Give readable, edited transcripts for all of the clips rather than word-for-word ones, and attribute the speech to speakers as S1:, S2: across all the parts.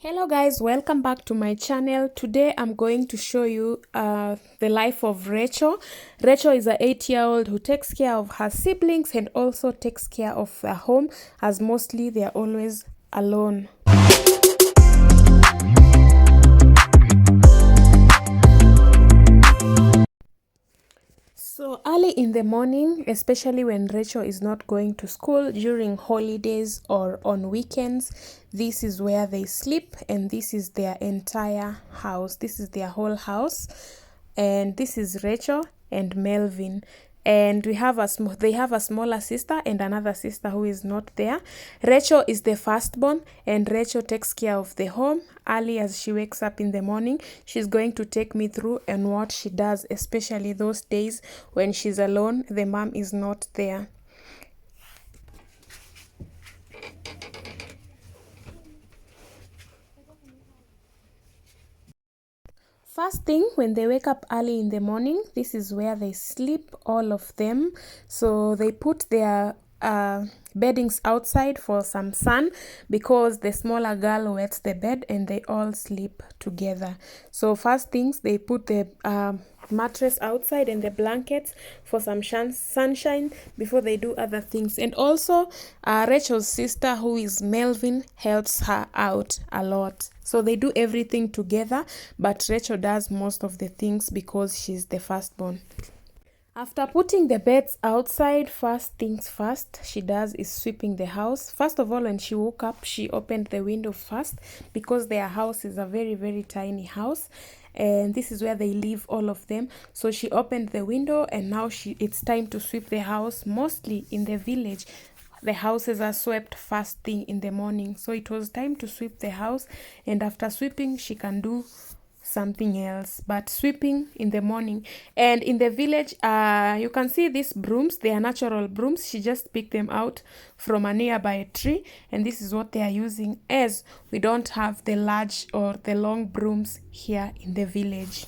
S1: Hello guys, welcome back to my channel. Today I'm going to show you the life of Rachel. Rachel is an 8-year-old who takes care of her siblings and also takes care of their home, as mostly they are always alone. So early in the morning, especially when Rachel is not going to school during holidays or on weekends, this is where they sleep, and this is their entire house. This is their whole house, and this is Rachel and Melvin. And they have a smaller sister and another sister who is not there. Rachel is the firstborn, and Rachel takes care of the home. Early as she wakes up in the morning, she's going to take me through and what she does, especially those days when she's alone, the mom is not there. First thing, when they wake up early in the morning, this is where they sleep, all of them. So they put their beddings outside for some sun, because the smaller girl wets the bed and they all sleep together. So first things, they put the mattress outside and the blankets for some sunshine before they do other things. And also Rachel's sister, who is Melvin, helps her out a lot. So they do everything together, but Rachel does most of the things because she's the firstborn. After putting the beds outside, first things first she does is sweeping the house. First of all, when she woke up, she opened the window first, because their house is a very tiny house, and this is where they live, all of them. So she opened the window, and now it's time to sweep the house. Mostly in the village, the houses are swept first thing in the morning, so it was time to sweep the house. And after sweeping, she can do something else, but sweeping in the morning. And in the village, you can see these brooms. They are natural brooms. She just picked them out from a nearby tree, and this is what they are using, as we don't have the large or the long brooms here in the village.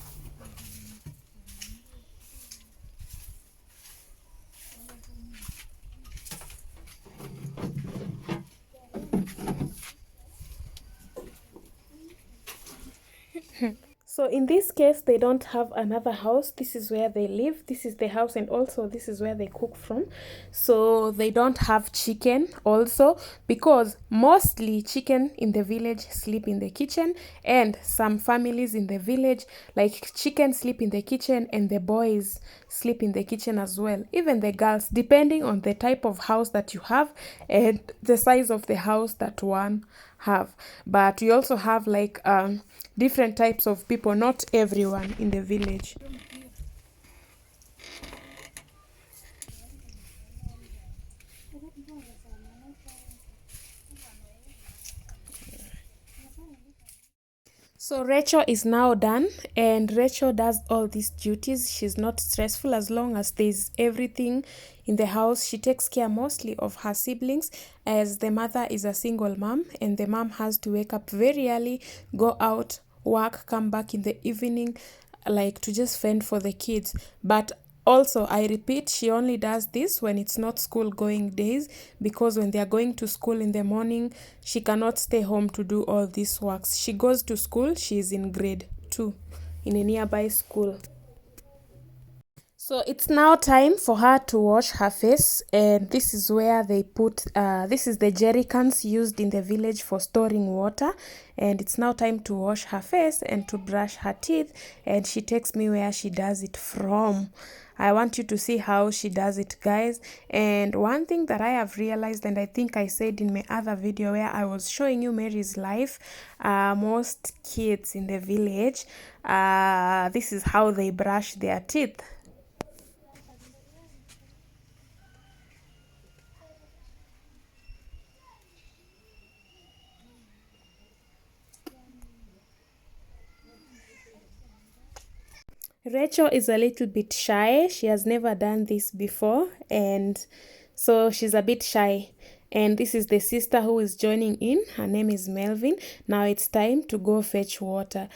S1: So in this case, they don't have another house. This is where they live. This is the house, and also this is where they cook from. So they don't have chicken also, because mostly chicken in the village sleep in the kitchen, and some families in the village, like chicken, sleep in the kitchen, and the boys sleep in the kitchen as well. Even the girls, depending on the type of house that you have and the size of the house that one have. But we also have like different types of people, not everyone in the village. So Rachel is now done, and Rachel does all these duties. She's not stressful as long as there's everything in the house. She takes care mostly of her siblings, as the mother is a single mom, and the mom has to wake up very early, go out, work, come back in the evening, like to just fend for the kids. But also, I repeat, she only does this when it's not school going days, because when they are going to school in the morning, she cannot stay home to do all these works. She goes to school. She is in grade 2 in a nearby school. So it's now time for her to wash her face, and this is where they put this is the jerry cans used in the village for storing water. And it's now time to wash her face and to brush her teeth, and she takes me where she does it from. I want you to see how she does it, guys. And one thing that I have realized, and I think I said in my other video where I was showing you Mary's life, most kids in the village, this is how they brush their teeth. Rachel is a little bit shy. She has never done this before, and so she's a bit shy. And this is the sister who is joining in. Her name is Melvin. Now it's time to go fetch water.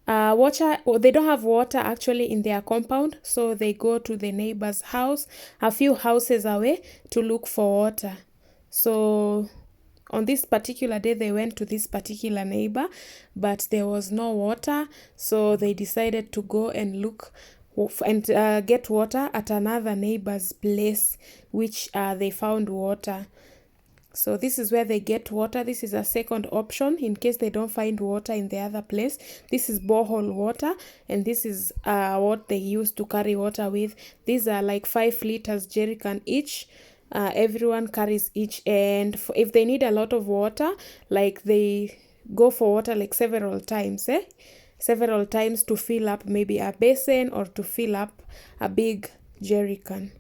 S1: They don't have water actually in their compound, so they go to the neighbor's house a few houses away to look for water. So on this particular day they went to this particular neighbor, but there was no water, so they decided to go and look and get water at another neighbor's place, which they found water. So this is where they get water. This is a second option in case they don't find water in the other place. This is borehole water, and this is what they use to carry water with. These are like 5 liters jerrycan each. Everyone carries each, and if they need a lot of water, like they go for water like several times to fill up maybe a basin or to fill up a big jerrycan.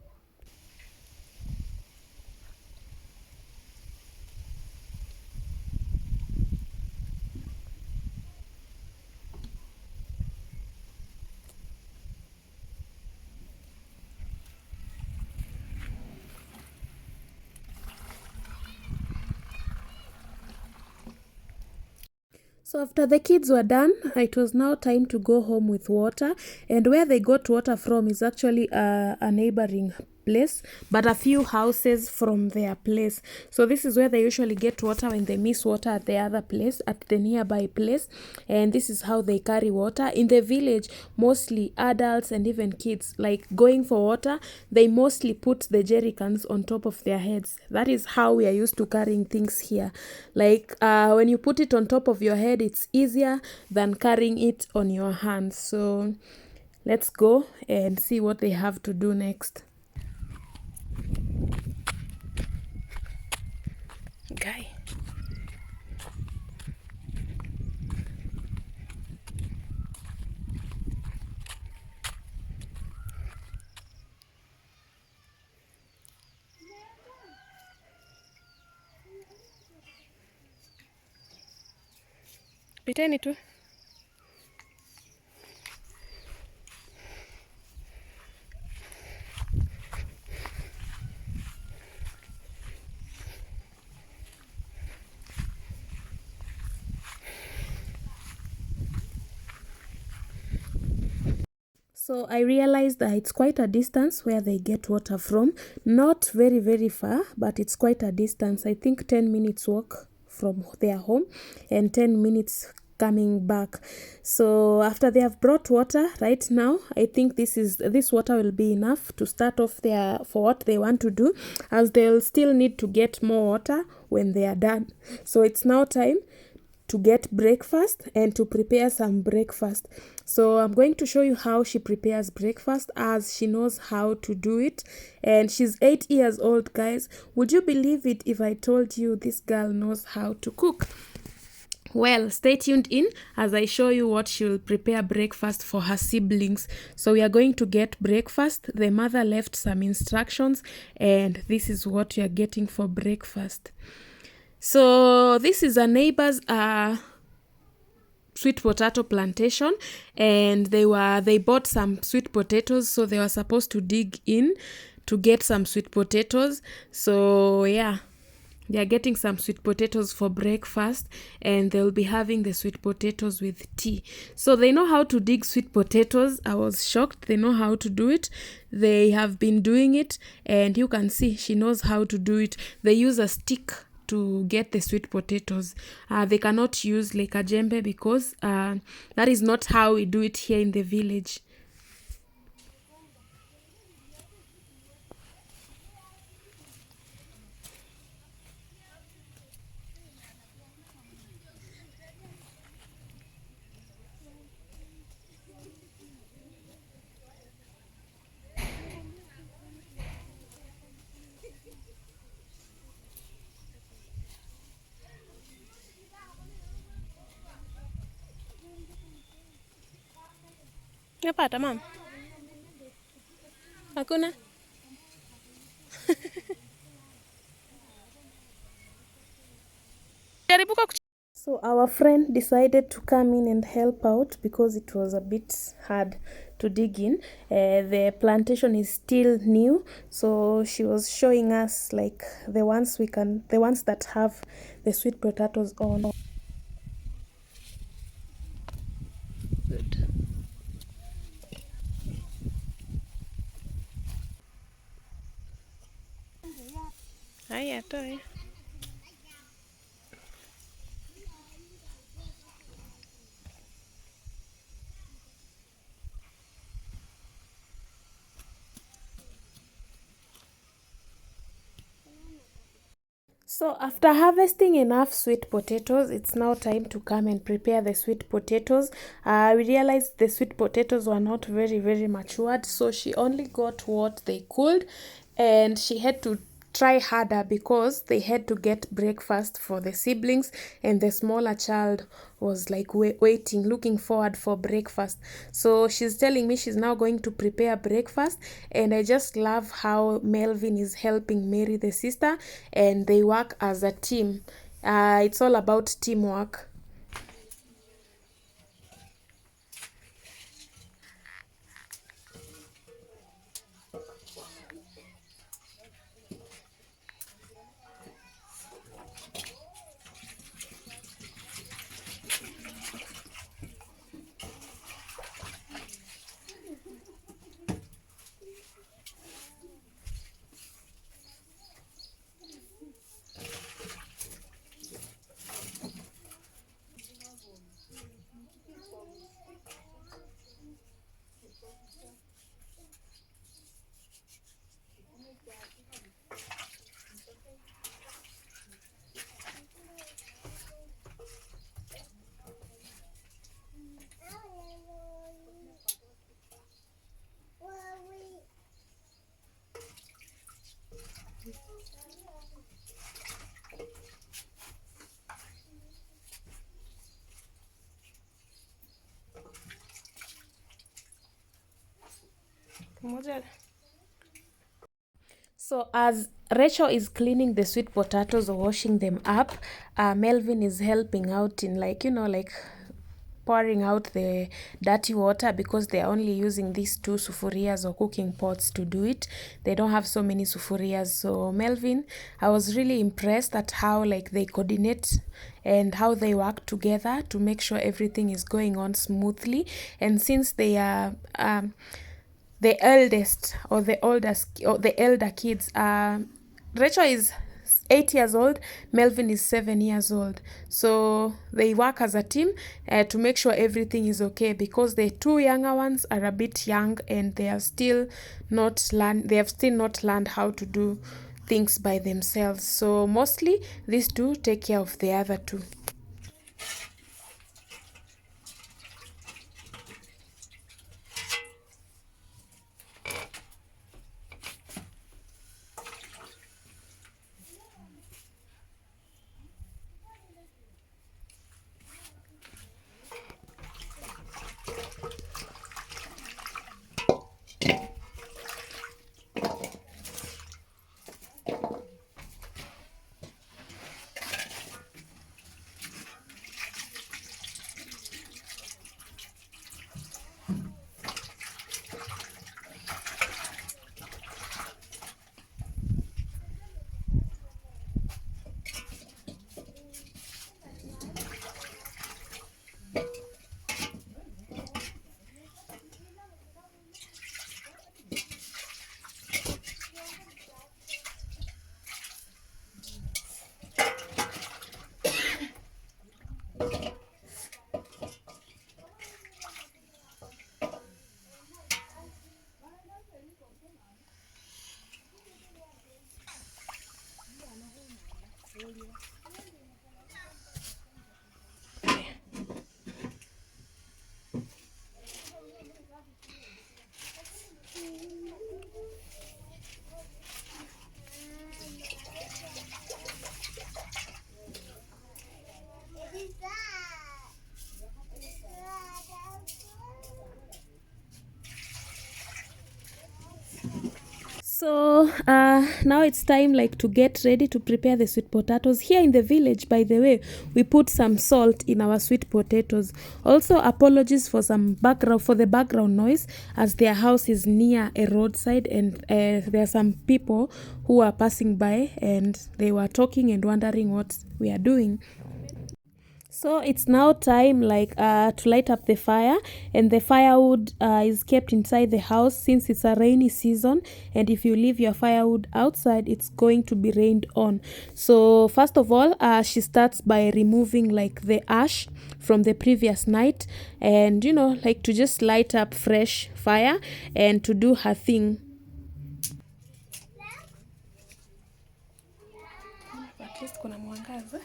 S1: So after the kids were done, it was now time to go home with water, and where they got water from is actually a neighboring place, but a few houses from their place. So this is where they usually get water when they miss water at the other place, at the nearby place, and this is how they carry water. In the village, mostly adults and even kids, like going for water, they mostly put the jerrycans on top of their heads. That is how we are used to carrying things here. Like when you put it on top of your head, it's easier than carrying it on your hands. So let's go and see what they have to do next. Guy. Piteni tu. So I realized that it's quite a distance where they get water from. Not very, very far, but it's quite a distance. I think 10 minutes walk from their home and 10 minutes coming back. So after they have brought water right now, I think this water will be enough to start off for what they want to do, as they'll still need to get more water when they are done. So it's now time to get breakfast and to prepare some breakfast. So I'm going to show you how she prepares breakfast, as she knows how to do it, and she's 8 years old, guys. Would you believe it if I told you this girl knows how to cook? Well, stay tuned in as I show you what she will prepare breakfast for her siblings. So we are going to get breakfast. The mother left some instructions, and this is what you are getting for breakfast. So this is a neighbor's sweet potato plantation, and they bought some sweet potatoes, so they were supposed to dig in to get some sweet potatoes. So yeah, they are getting some sweet potatoes for breakfast, and they'll be having the sweet potatoes with tea. So they know how to dig sweet potatoes. I was shocked. They know how to do it. They have been doing it, and you can see she knows how to do it. They use a stick to get the sweet potatoes. They cannot use like a jembe, because that is not how we do it here in the village. Napata mam? Hakuna? So our friend decided to come in and help out because it was a bit hard to dig in. The plantation is still new, so she was showing us like the ones that have the sweet potatoes on. Good. Haya, toe. So after harvesting enough sweet potatoes, it's now time to come and prepare the sweet potatoes. We realized the sweet potatoes were not very matured, so she only got what they could, and she had to try harder because they had to get breakfast for the siblings, and the smaller child was like waiting, looking forward for breakfast. So she's telling me she's now going to prepare breakfast, and I just love how Melvin is helping Mary, the sister, and they work as a team. It's all about teamwork. So as Rachel is cleaning the sweet potatoes or washing them up, Melvin is helping out in, like, like pouring out the dirty water, because they are only using these two sufurias or cooking pots to do it. They don't have so many sufurias. So Melvin, I was really impressed at how like they coordinate and how they work together to make sure everything is going on smoothly. And since they are the eldest or the oldest or the elder kids, Rachel is 8 years old, Melvin is 7 years old, so they work as a team to make sure everything is okay, because the two younger ones are a bit young and they have still not learned how to do things by themselves. So mostly these two take care of the other two. So now it's time like to get ready to prepare the sweet potatoes. Here in the village, by the way, we put some salt in our sweet potatoes. Also, apologies for the background noise, as their house is near a roadside, and there are some people who are passing by and they were talking and wondering what we are doing. So it's now time like to light up the fire, and the firewood is kept inside the house since it's a rainy season, and if you leave your firewood outside, it's going to be rained on. So first of all, she starts by removing like the ash from the previous night, and like to just light up fresh fire and to do her thing. least kuna mwangaza.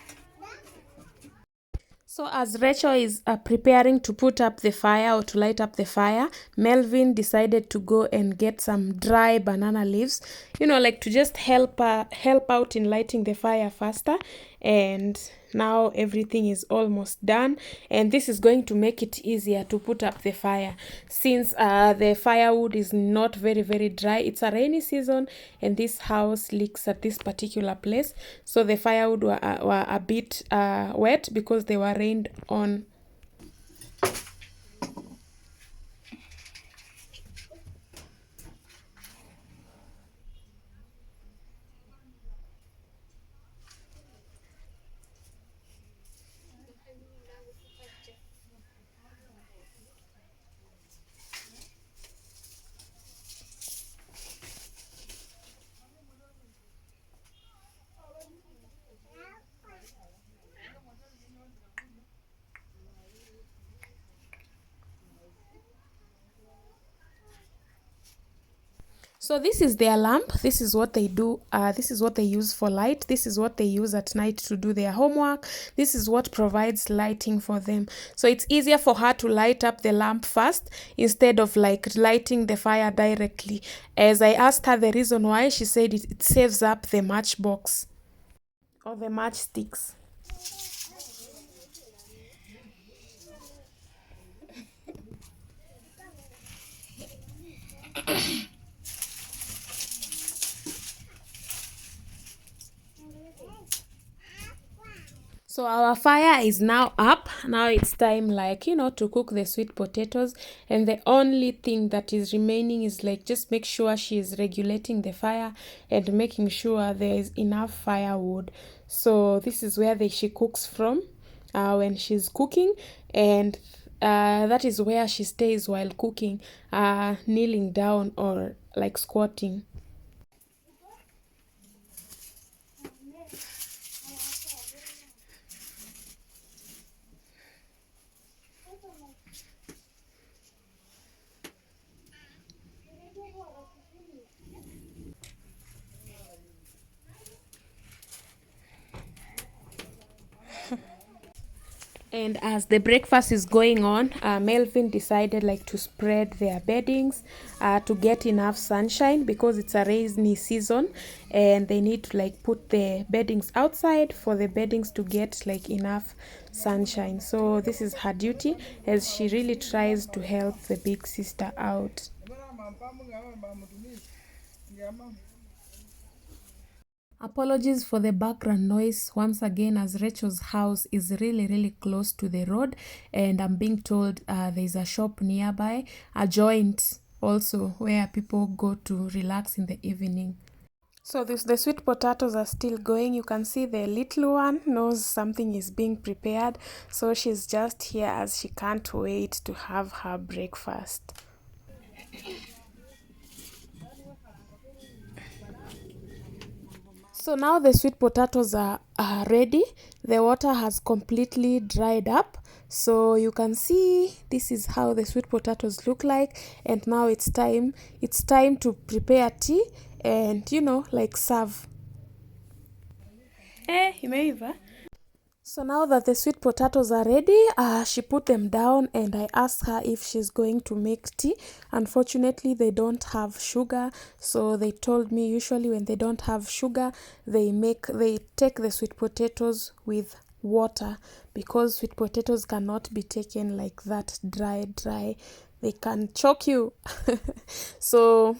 S1: So as Rachel is preparing to put up the fire or to light up the fire, Melvin decided to go and get some dry banana leaves, you know, like to just help out in lighting the fire faster. And now everything is almost done, and this is going to make it easier to put up the fire since the firewood is not very dry. It's a rainy season and this house leaks at this particular place, so the firewood were a bit wet because they were rained on. So this is their lamp. This is what they do. This is what they use for light. This is what they use at night to do their homework. This is what provides lighting for them. So it's easier for her to light up the lamp first instead of like lighting the fire directly. As I asked her the reason why, she said it saves up the matchbox or the matchsticks. So our fire is now up. Now it's time, like, you know, to cook the sweet potatoes, and the only thing that is remaining is like just make sure she is regulating the fire and making sure there is enough firewood. So this is where she cooks from when she's cooking, and that is where she stays while cooking, kneeling down or like squatting. And as the breakfast is going on, Melvin decided like to spread their beddings to get enough sunshine because it's a rainy season and they need to like put the beddings outside for the beddings to get like enough sunshine. So this is her duty as she really tries to help the big sister out. Apologies for the background noise once again, as Rachel's house is really close to the road, and I'm being told there's a shop nearby, a joint also where people go to relax in the evening. So the sweet potatoes are still going. You can see the little one knows something is being prepared, so she's just here as she can't wait to have her breakfast. So now the sweet potatoes are ready. The water has completely dried up. So you can see this is how the sweet potatoes look like. And now it's time to prepare tea and, you know, like serve. Imeiva. So now that the sweet potatoes are ready, she put them down and I asked her if she's going to make tea. Unfortunately, they don't have sugar, so they told me usually when they don't have sugar, they take the sweet potatoes with water because sweet potatoes cannot be taken like that dry. They can choke you. So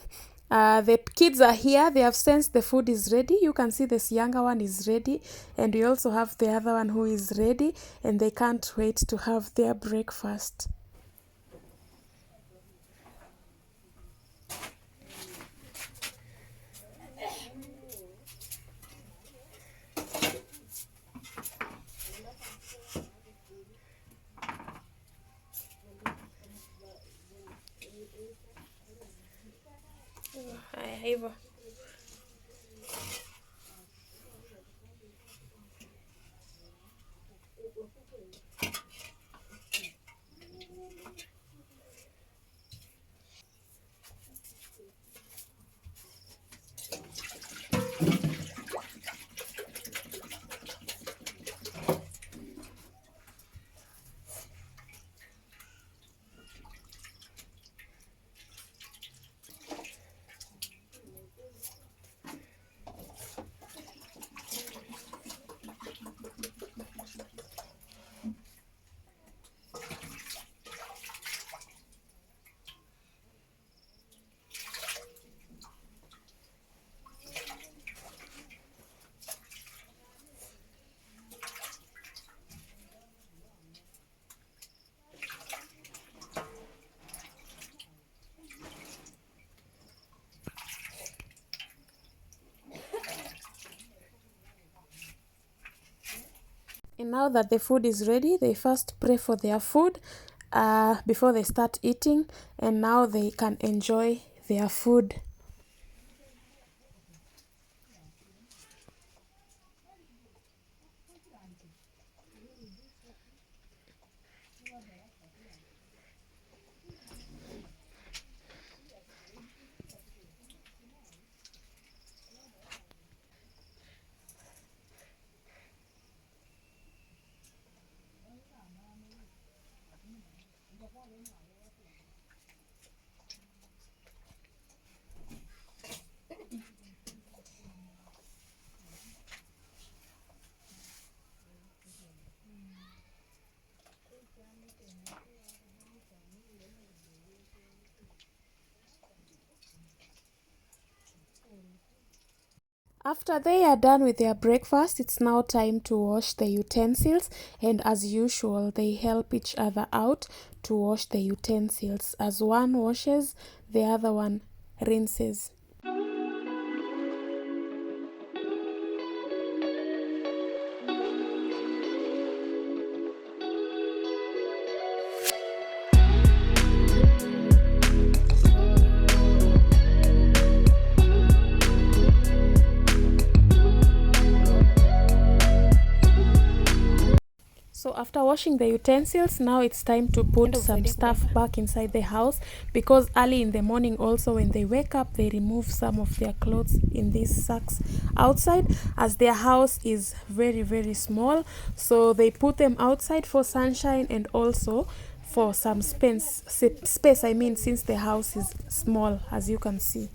S1: the kids are here. They have sensed the food is ready. You can see this younger one is ready, and we also have the other one who is ready, and they can't wait to have their breakfast. Haya, hivyo. And now that the food is ready, they first pray for their food before they start eating, and now they can enjoy their food. After they are done with their breakfast, it's now time to wash the utensils, and as usual, they help each other out to wash the utensils. As one washes, the other one rinses. So after washing the utensils, now it's time to put some stuff back inside the house, because early in the morning also when they wake up, they remove some of their clothes in these sacks outside, as their house is very, very small. So they put them outside for sunshine and also for some space, I mean, since the house is small, as you can see.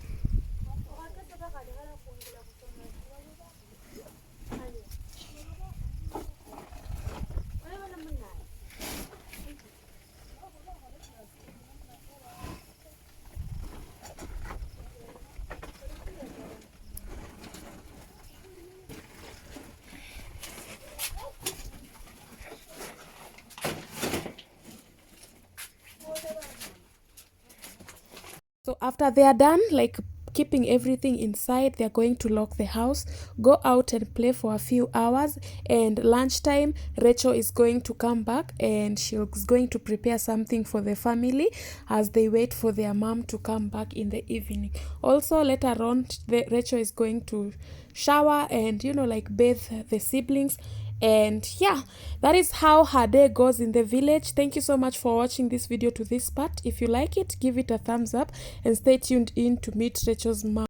S1: So after they are done, like keeping everything inside, they're going to lock the house, go out and play for a few hours, and lunchtime Rachel is going to come back and she's going to prepare something for the family as they wait for their mom to come back in the evening. Also later on, Rachel is going to shower and like bathe the siblings. And yeah, that is how her day goes in the village. Thank you so much for watching this video to this part. If you like it, give it a thumbs up and stay tuned in to meet Rachel's mom.